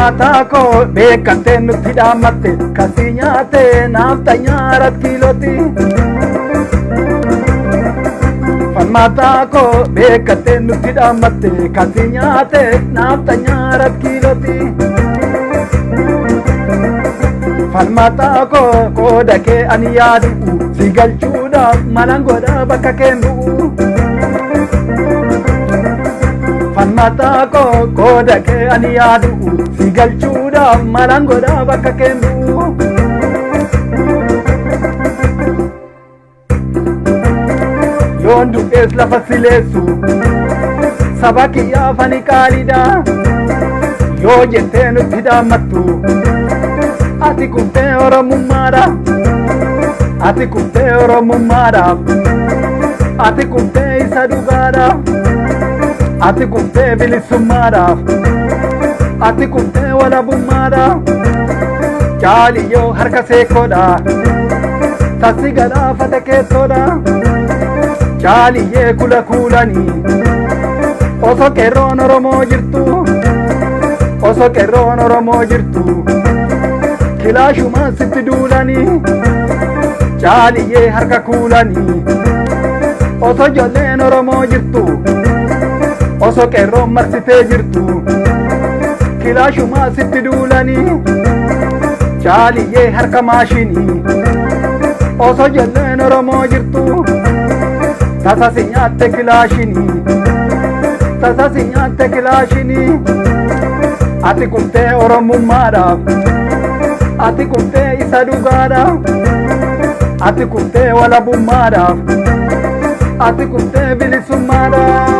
Falmatako beekate nutti dhaamatte kasii nyaate naafta nyaarat kiiloti. Falmatako beekate nutti dhaamatte kasii nyaate naafta nyaarat kiiloti. Falmatako qooda kee ani yaadu si galchuudhaaf malan godha bakka keen bu'u. Falmatako qooda kee ani yaadu si galchuudhaaf malan godha bakka keen bu'u. Yoon du'ees lafa sileessu saba kiyyaaf ani qaaliidha. Yoo jettee nutti dhaammattu ati kuftee oromummaadhaaf. Ati kuftee oromummaadhaaf. Ati kuftee isa dhugaadhaaf. Ati kuftee bilisummaadhaaf. Ati kuftee walabummaadhaaf. Jaaliyyoo harka seekoodha tassi galaafata keessoodha. Jaaliyyee kula kuulanii osoo qeerroon Oromoo jirtu. Osoo qeerroon Oromoo jirtu kilaashumaan sitti duulanii. Jaaliyyee harka kuulanii osoo ijoolleen Oromoo jirtu. Osoo qeerroon marsitee jirtu kilaashumaan sitti duulanii. Jaaliyyee harka maashinii osoo ijoolleen Oromoo jirtu. Tasa si nyaatte kilaashinii. Tasa si nyaatte kilaashinii. Ati kuftee oromummaadhaaf. Ati kuftee isa dhugaadhaaf. Ati kuftee walabummaadhaaf. Ati kuftee bilisummaadhaaf.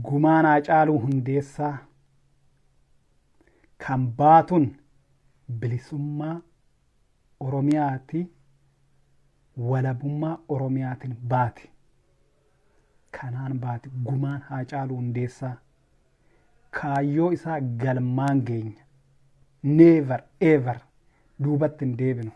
Gumaan Haacaaluu Hundeessaa kan baatun bilisummaa Oromiyaati, walabummaa Oromiyaatiin baati. Kanaan baati gumaan Haacaaluu Hundeessaa. Kaayyoo isaa galmaan geenya. Never ever duubatti hin deebinu.